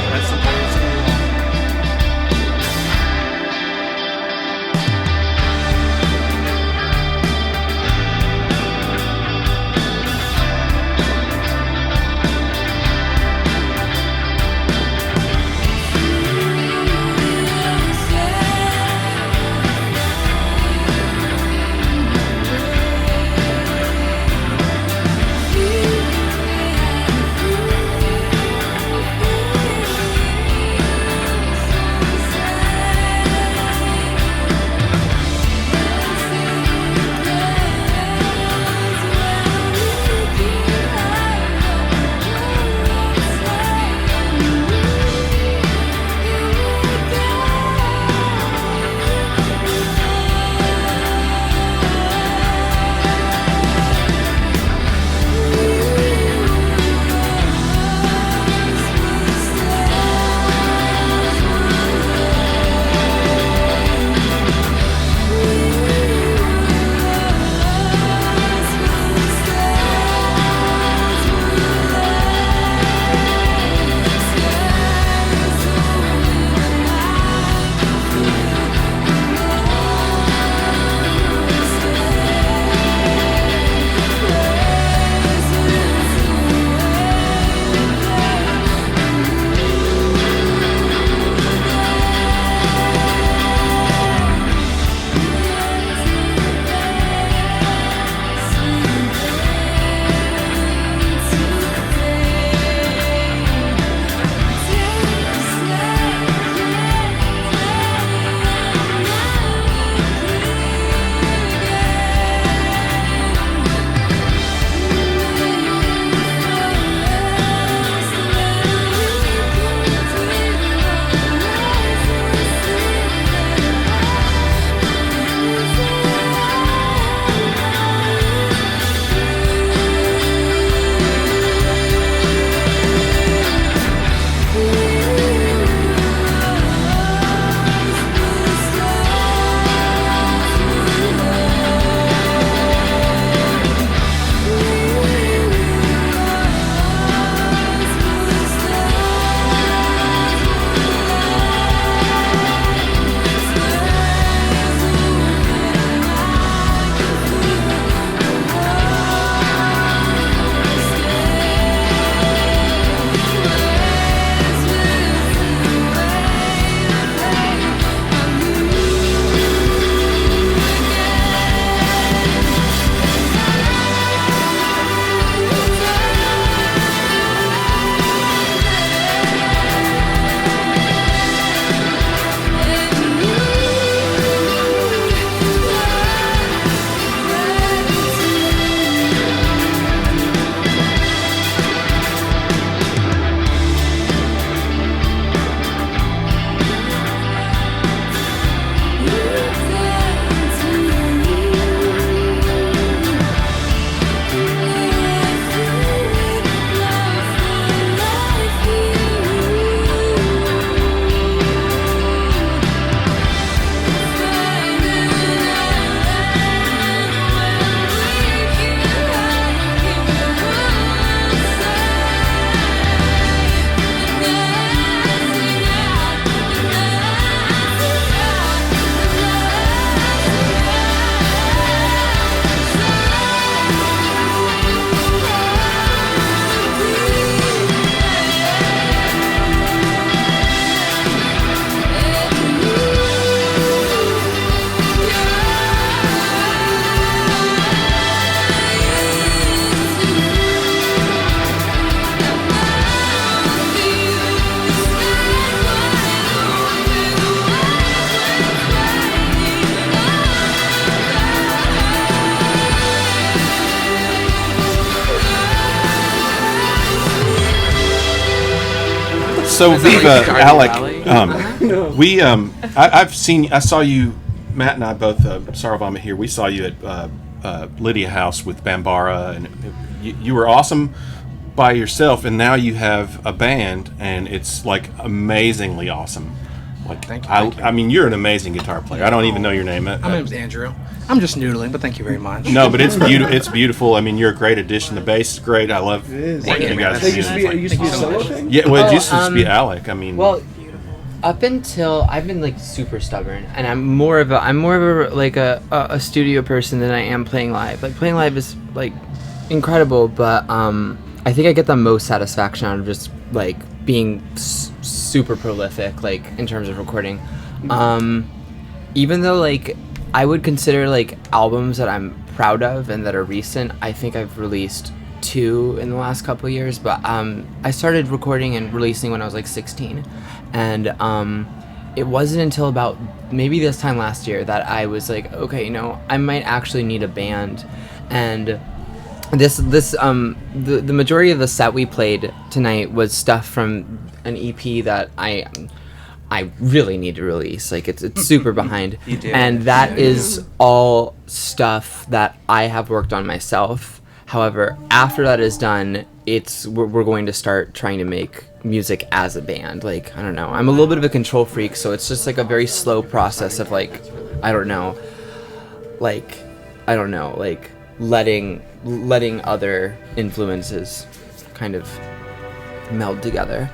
Speaker 4: So Vyva, Alec, I saw you Matt and I both, Sorrow Vomit here, we saw you at Lydia House with Bambara, and you were awesome by yourself, and now you have a band, and it's like amazingly awesome. Like,
Speaker 12: Thank you.
Speaker 4: I mean, you're an amazing guitar player. I don't even know your name.
Speaker 12: My name's Andrew. I'm just noodling, but thank you very much.
Speaker 4: No, but it's beautiful. It's beautiful. I mean, you're a great addition. The bass is great. I love what you guys do.
Speaker 13: It used to be a solo thing?
Speaker 4: Yeah, well, it used to just be Alec. I mean,
Speaker 10: Well, up until I've been like super stubborn, and I'm more of a like a studio person than I am playing live. Like playing live is like incredible, but I think I get the most satisfaction out of just like being super prolific, like in terms of recording. Even though like I would consider like albums that I'm proud of and that are recent, I think I've released 2 in the last couple of years, but I started recording and releasing when I was like 16, and it wasn't until about maybe this time last year that I was like, okay, you know, I might actually need a band. And the majority of the set we played tonight was stuff from an EP that I really need to release. Like it's super behind.
Speaker 11: You do.
Speaker 10: And that is all stuff that I have worked on myself. However, after that is done, we're going to start trying to make music as a band. Like, I don't know. I'm a little bit of a control freak, so it's just like a very slow process of like, I don't know, like letting other influences kind of meld together.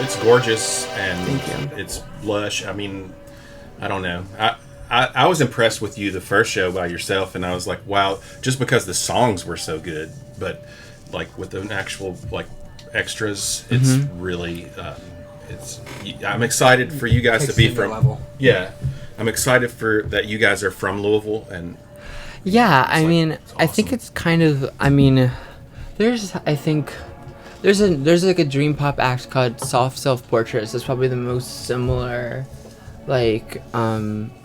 Speaker 4: it's gorgeous and
Speaker 10: Thank you.
Speaker 4: it's lush. I mean, I don't know. I was impressed with you the first show by yourself, and I was like, wow, just because the songs were so good, but like with the actual like extras, it's really I'm excited for you guys to be from
Speaker 12: level.
Speaker 4: Yeah, I'm excited for that you guys are from Louisville, and
Speaker 10: Yeah, I mean, I think it's kind of. I mean, there's like a dream pop act called Soft Self Portraits. It's probably the most similar, like, I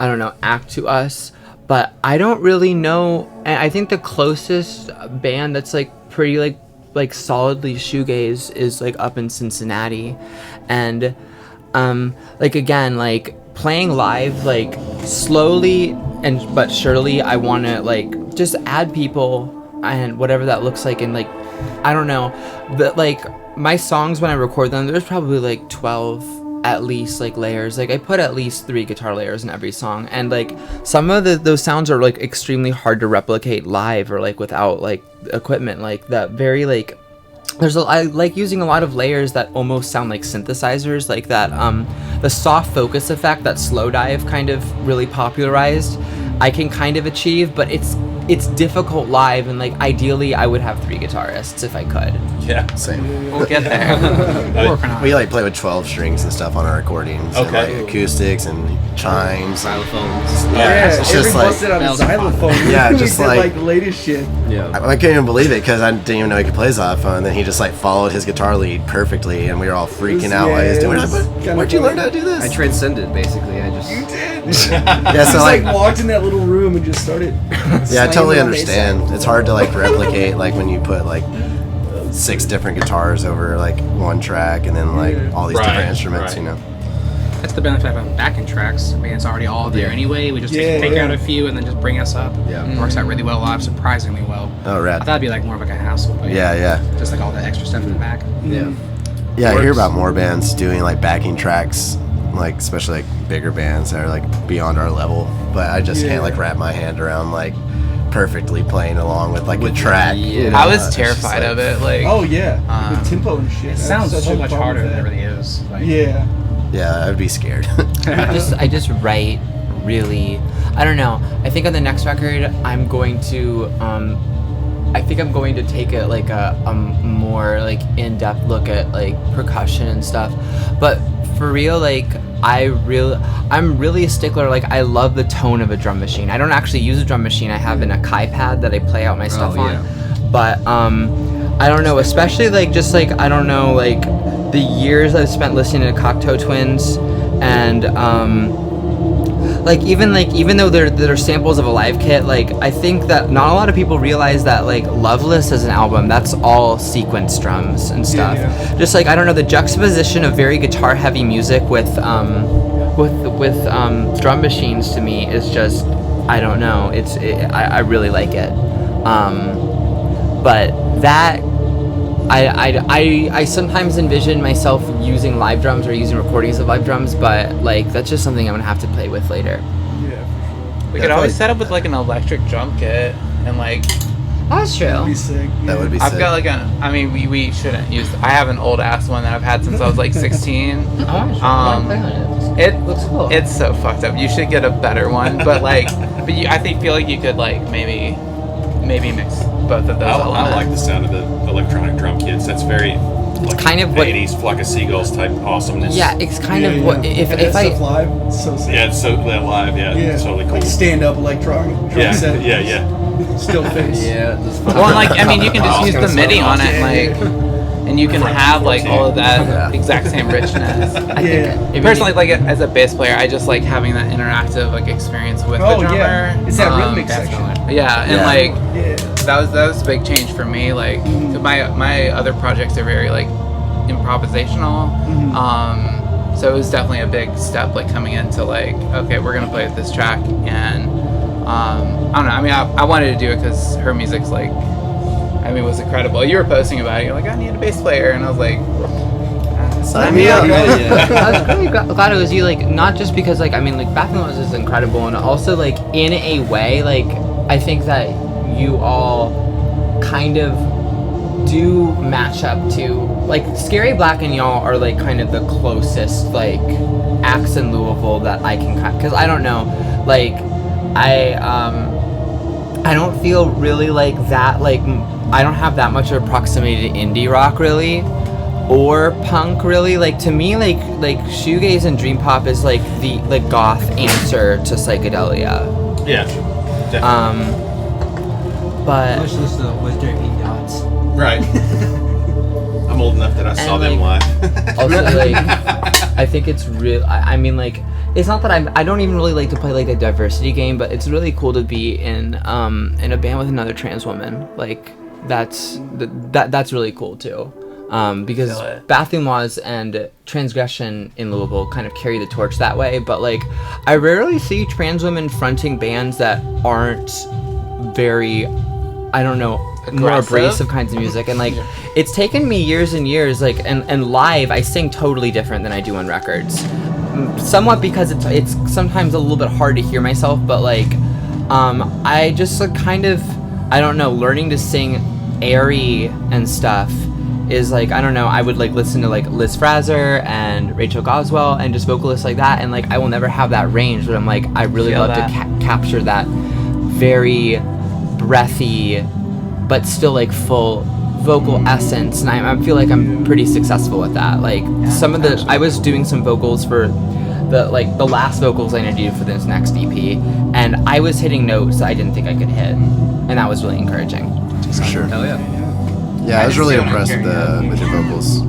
Speaker 10: don't know, act to us. But I don't really know. And I think the closest band that's like pretty like solidly shoegaze is like up in Cincinnati, and like again, like playing live, like slowly but surely I want to like just add people and whatever that looks like, and like I don't know, but like my songs when I record them, there's probably like 12 at least like layers. Like I put at least 3 guitar layers in every song, and like some of those sounds are like extremely hard to replicate live or like without like equipment. Like that very like I like using a lot of layers that almost sound like synthesizers, like that the soft focus effect that Slow Dive kind of really popularized. I can kind of achieve, but it's difficult live, and like ideally I would have 3 guitarists if I could.
Speaker 4: yeah,
Speaker 7: Same.
Speaker 10: We'll get there.
Speaker 12: Working on it.
Speaker 7: We like play with 12 strings and stuff on our accordions. And,
Speaker 4: Okay.
Speaker 7: like, acoustics and chimes.
Speaker 11: Xylophones.
Speaker 7: Yeah, it's just like
Speaker 13: busted on a xylophone.
Speaker 7: Yeah,
Speaker 13: We
Speaker 7: just
Speaker 13: did,
Speaker 7: like-
Speaker 13: the latest shit.
Speaker 11: Yeah.
Speaker 7: I couldn't even believe it because I didn't even know he could play xylophone. And then he just like followed his guitar lead perfectly, and we were all freaking out while he was doing it. But where'd you learn how to do this?
Speaker 11: I transcended basically. I just.
Speaker 13: You did.
Speaker 7: Yeah, so
Speaker 13: Just
Speaker 7: like,
Speaker 13: walked in that little room and just started.
Speaker 7: yeah, I totally
Speaker 13: slamming on
Speaker 7: understand.
Speaker 13: bass.
Speaker 7: It's hard to like replicate like when you put like 6 different guitars over like one track, and then like all these
Speaker 4: Right,
Speaker 7: different instruments.
Speaker 4: right.
Speaker 7: You know.
Speaker 12: That's the benefit of backing tracks. I mean, it's already all there anyway. We just take out a few and then just bring us up.
Speaker 11: Yeah.
Speaker 12: It works out really well live, surprisingly well.
Speaker 7: Oh,
Speaker 12: I
Speaker 7: rad.
Speaker 12: thought it'd be like more of like a hassle, but
Speaker 7: Yeah.
Speaker 12: just like all the extra stuff in the back.
Speaker 11: Yeah.
Speaker 7: Yeah, I hear
Speaker 4: Works.
Speaker 7: about more bands doing like backing tracks, like especially like bigger bands that are like beyond our level. But I just can't like wrap my hand around like perfectly playing along with like a track. you know?
Speaker 10: I
Speaker 7: It's
Speaker 10: was
Speaker 7: just,
Speaker 10: terrified
Speaker 7: like-
Speaker 10: of it. Like,
Speaker 13: Oh yeah, the tempo and shit.
Speaker 12: It
Speaker 13: That's
Speaker 12: sounds
Speaker 13: such
Speaker 12: so
Speaker 13: a
Speaker 12: much
Speaker 13: problem
Speaker 12: harder
Speaker 13: with
Speaker 12: than it
Speaker 13: that.
Speaker 12: really is. Like,
Speaker 13: Yeah.
Speaker 7: Yeah, I'd be scared.
Speaker 10: I just write really. I don't know. I think on the next record, I'm going to. I think I'm going to take a more like in-depth look at like percussion and stuff. But for real, like I'm really a stickler. Like I love the tone of a drum machine. I don't actually use a drum machine. I have an Akai pad that I play out my stuff on. But I don't know. Especially like just like I don't know like the years I've spent listening to Cocteau Twins, and even though they're samples of a live kit, like I think that not a lot of people realize that like Loveless as an album, that's all sequence drums and stuff. Just like I don't know, the juxtaposition of very guitar heavy music with drum machines to me is just I don't know. I really like it. But that I sometimes envision myself using live drums or using recordings of live drums, but like that's just something I'm gonna have to play with later.
Speaker 14: We could always set up with like an electric drum kit and like.
Speaker 10: That's true.
Speaker 13: That'd be sick.
Speaker 7: That would be
Speaker 14: I've
Speaker 7: sick.
Speaker 14: got like we shouldn't use. I have an old ass one that I've had since I was like 16. It looks cool. It's so fucked up. You should get a better one, but I feel like you could like maybe mix both of those.
Speaker 4: I like the sound of the electronic drum kits. That's very like
Speaker 10: kind of what
Speaker 4: 80s Flock of Seagulls type awesomeness.
Speaker 10: Yeah, it's kind of what if I
Speaker 13: live, it's so sick.
Speaker 4: Yeah, it's so live. Yeah, it's totally cool.
Speaker 13: Like stand up electronic drum set.
Speaker 4: Yeah.
Speaker 13: Still fits.
Speaker 11: Yeah.
Speaker 14: Well, and, like I mean, you can just use the MIDI on it, and you can have like all of that exact same richness.
Speaker 10: I think
Speaker 14: personally, like as a bass player, I just like having that interactive like experience with the drummer.
Speaker 13: Yeah. It's that rhythmic section.
Speaker 14: Yeah, and that was a big change for me. Like 'cause my other projects are very like improvisational. So it was definitely a big step like coming into like, okay, we're gonna play with this track, and I don't know. I mean, I wanted to do it because her music's like, I mean, was incredible. You were posting about it. You're like, I need a bass player, and I was like,
Speaker 7: sign me up.
Speaker 10: I was really glad it was you. Like, not just because like I mean, like Bath and Rose is incredible, and also like in a way, like I think that you all kind of do match up to, like, Scary Black and y'all are like kind of the closest like acts in Louisville that I can cut, because I don't know, like I don't feel really like that, like I don't have that much of a proximity to indie rock really, or punk really. Like to me, like shoegaze and dream pop is like the goth answer to psychedelia.
Speaker 4: Yeah, definitely.
Speaker 10: But
Speaker 15: I should listen to Was There Ink Dots.
Speaker 4: Right. I'm old enough that I saw them live.
Speaker 10: Also, like, I think it's real. I mean, like, it's not that I don't even really like to play like a diversity game, but it's really cool to be in a band with another trans woman. Like, that's really cool too. Because bathroom laws and transgression in Louisville kind of carry the torch that way. But like, I rarely see trans women fronting bands that aren't very, I don't know, more abrasive kinds of music. And like, it's taken me years and years, like, and live I sing totally different than I do on records, somewhat because it's sometimes a little bit hard to hear myself, but like I just like, kind of, I don't know, learning to sing airy and stuff is like, I don't know, I would like listen to like Liz Fraser and Rachel Goswell and just vocalists like that, and like I will never have that range, but I'm like, I really love to capture that very breathy but still like full vocal essence, and I feel like I'm pretty successful with that. Like some of the, I was doing some vocals for the last vocals I interviewed for this next EP, and I was hitting notes that I didn't think I could hit, and that was really encouraging.
Speaker 7: For sure.
Speaker 10: Hell yeah.
Speaker 7: Yeah, I was really impressed with your vocals.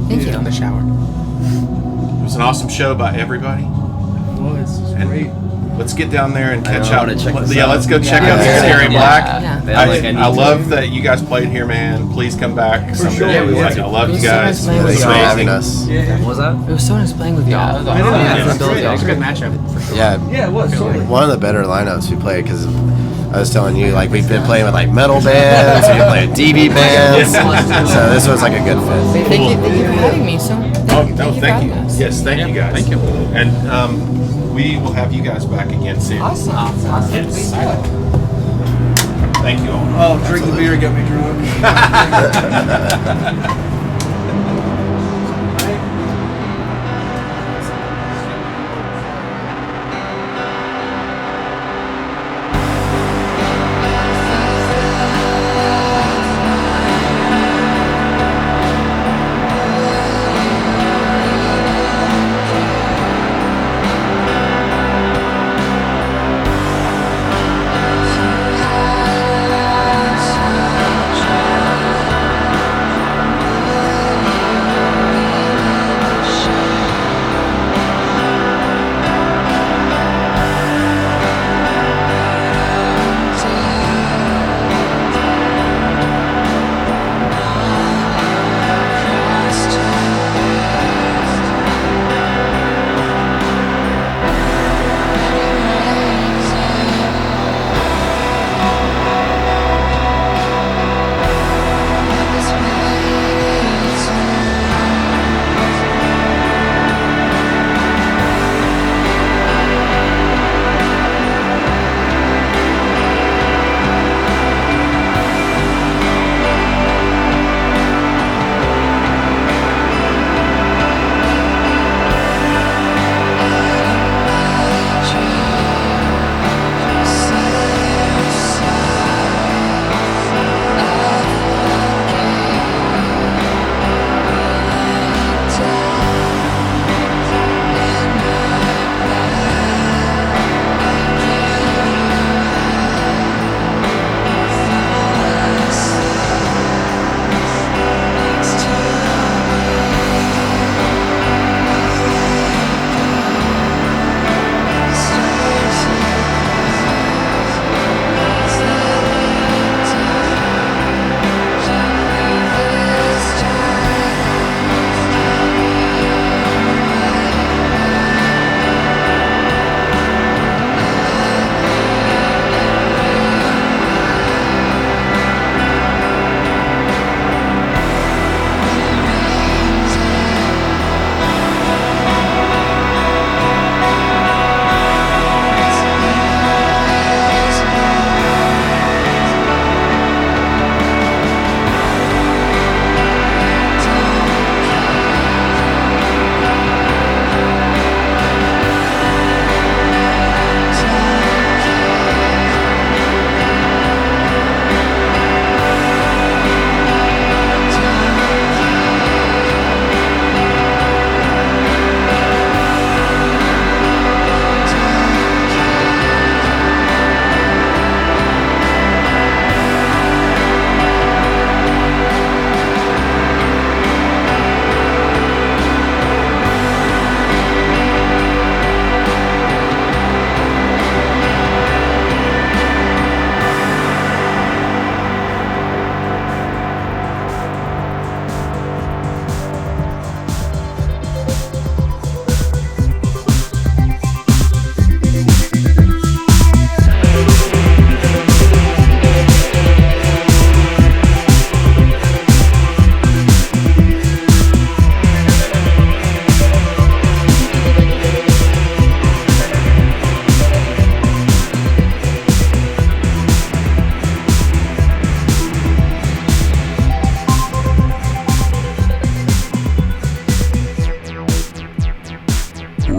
Speaker 10: Thank you.
Speaker 12: In the shower.
Speaker 4: It was an awesome show by everybody.
Speaker 13: It was great.
Speaker 4: Let's get down there and catch
Speaker 7: I
Speaker 4: up.
Speaker 7: wanna check this
Speaker 4: Yeah,
Speaker 7: out.
Speaker 4: let's go check out
Speaker 7: Yeah.
Speaker 4: Scary Black.
Speaker 10: Yeah.
Speaker 4: I love that you guys played here, man. Please come back someday.
Speaker 13: sure. Yeah, we
Speaker 4: Like,
Speaker 13: want
Speaker 4: I love
Speaker 10: to.
Speaker 4: you guys.
Speaker 10: It was so nice
Speaker 4: It's
Speaker 10: playing with
Speaker 7: Thanks for
Speaker 4: amazing.
Speaker 7: having us.
Speaker 13: Yeah.
Speaker 15: What was that?
Speaker 10: It was so nice playing with y'all.
Speaker 12: That was awesome.
Speaker 10: Yeah,
Speaker 12: It was
Speaker 10: great.
Speaker 12: a good matchup for sure.
Speaker 7: Yeah,
Speaker 13: Yeah, it was totally.
Speaker 7: one of the better lineups we played, because I was telling you, like, we've been playing with like metal bands, we've been playing DB bands, so this was like a good fit.
Speaker 10: Thank you for having me. So
Speaker 4: Thank you.
Speaker 10: Us.
Speaker 4: Yes, thank you guys.
Speaker 12: Thank you.
Speaker 4: And we will have you guys back again soon.
Speaker 10: Awesome.
Speaker 4: Yes. Thank you all.
Speaker 13: Oh, drink the beer got me drunk.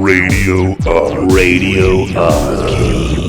Speaker 2: Radio Arcane.